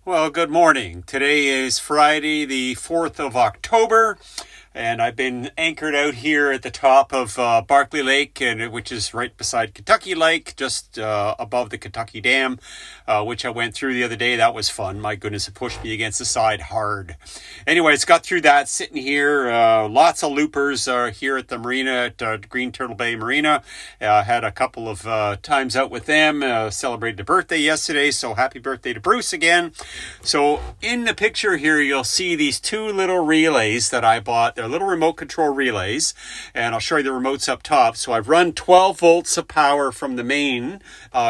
Well, good morning. Today is Friday, the 4th of October, and I've been anchored out here at the top of Barkley Lake, which is right beside Kentucky Lake, just above the Kentucky Dam, which I went through the other day. That was fun. My goodness, it pushed me against the side hard. Anyways, got through that, sitting here. Lots of loopers here at the marina, at Green Turtle Bay Marina. Had a couple of times out with them, celebrated a birthday yesterday, so happy birthday to Bruce again. So in the picture here, you'll see these two little relays that I bought. They're little remote control relays, and I'll show you the remotes up top. So I've run 12 volts of power from the main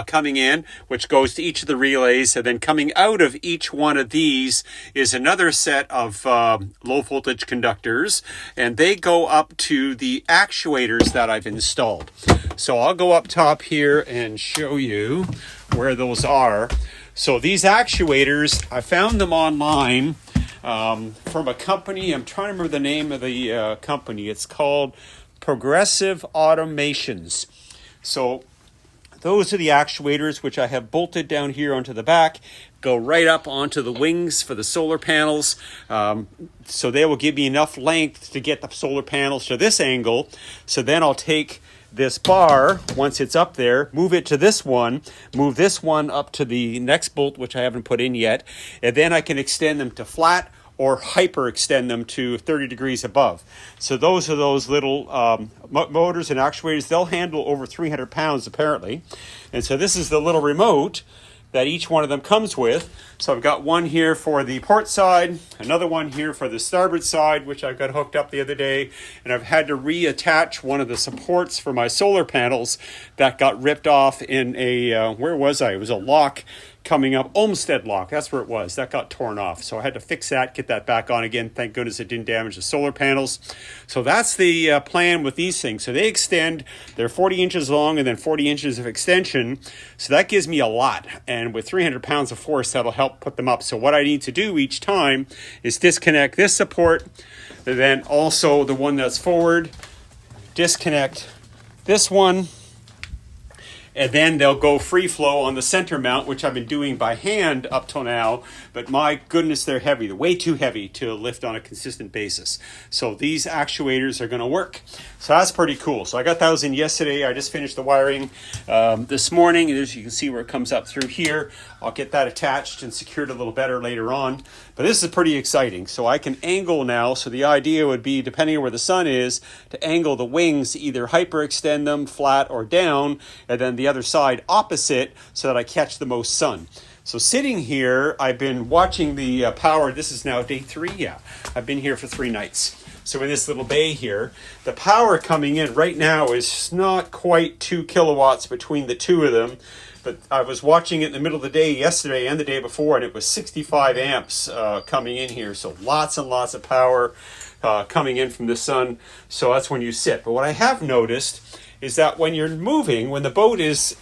coming in, which goes to each of the relays, and then coming out of each one of these is another set of low voltage conductors, and they go up to the actuators that I've installed. So I'll go up top here and show you where those are. So these actuators, I found them online from a company. I'm trying to remember the name of the company. It's called Progressive Automations. So those are the actuators, which I have bolted down here onto the back, go right up onto the wings for the solar panels. So they will give me enough length to get the solar panels to this angle. So then I'll take this bar, once it's up there, move it to this one, move this one up to the next bolt, which I haven't put in yet, and then I can extend them to flat or hyper extend them to 30 degrees above. So those are those little motors and actuators. They'll handle over 300 pounds apparently. And so this is the little remote that each one of them comes with. So I've got one here for the port side, another one here for the starboard side, which I got hooked up the other day, and I've had to reattach one of the supports for my solar panels that got ripped off in a, where was I? It was a lock coming up, Olmsted lock, that's where it was. That got torn off. So I had to fix that, get that back on again. Thank goodness it didn't damage the solar panels. So that's the plan with these things. So they extend, they're 40 inches long and then 40 inches of extension. So that gives me a lot. And with 300 pounds of force, that'll help put them up. So what I need to do each time is disconnect this support, and then also the one that's forward, disconnect this one, and then they'll go free flow on the center mount, which I've been doing by hand up till now. But my goodness, they're heavy. They're way too heavy to lift on a consistent basis. So these actuators are going to work. So that's pretty cool. So I got those in yesterday. I just finished the wiring this morning. As you can see where it comes up through here. I'll get that attached and secured a little better later on. But this is pretty exciting. So I can angle now. So the idea would be, depending on where the sun is, to angle the wings, either hyperextend them flat or down, and then the other side opposite so that I catch the most sun. So sitting here, I've been watching the power. This is now day 3. Yeah, I've been here for 3 nights. So in this little bay here, the power coming in right now is not quite 2 kilowatts between the two of them. But I was watching it in the middle of the day yesterday and the day before, and it was 65 amps coming in here. So lots and lots of power coming in from the sun. So that's when you sit. But what I have noticed is that when you're moving, when the boat is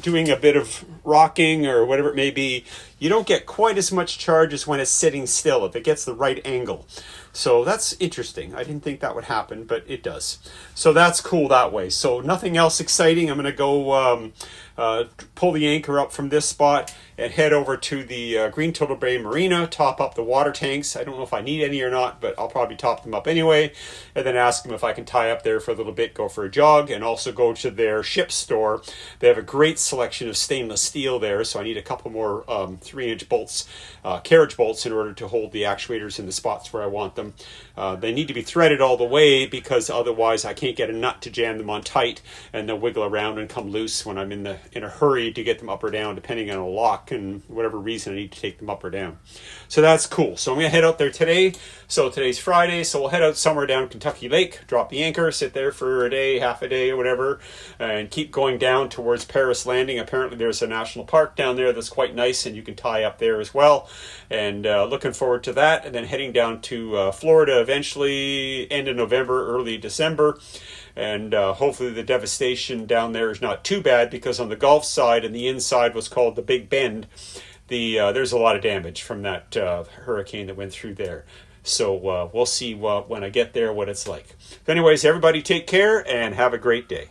doing a bit of rocking or whatever it may be, you don't get quite as much charge as when it's sitting still, if it gets the right angle. So that's interesting. I didn't think that would happen, but it does. So that's cool that way. So nothing else exciting. I'm going to go pull the anchor up from this spot and head over to the Green Turtle Bay Marina, top up the water tanks. I don't know if I need any or not, but I'll probably top them up anyway, and then ask them if I can tie up there for a little bit, go for a jog, and also go to their ship store. They have a great selection of stainless steel there, so I need a couple more 3-inch bolts, carriage bolts, in order to hold the actuators in the spots where I want them. They need to be threaded all the way, because otherwise I can't get a nut to jam them on tight, and they'll wiggle around and come loose when I'm in a hurry to get them up or down, depending on a lock and whatever reason I need to take them up or down. So that's cool. So I'm going to head out there today. So today's Friday, so we'll head out somewhere down Kentucky Lake, drop the anchor, sit there for a day, half a day or whatever, and keep going down towards Paris Landing. Apparently there's a national park down there that's quite nice, and you can tie up there as well. And looking forward to that. And then heading down to Florida eventually, end of November, early December. And hopefully the devastation down there is not too bad, because on the Gulf side and the inside, what's called the Big Bend, there's a lot of damage from that hurricane that went through there. So we'll see when I get there what it's like. But anyways, everybody take care and have a great day.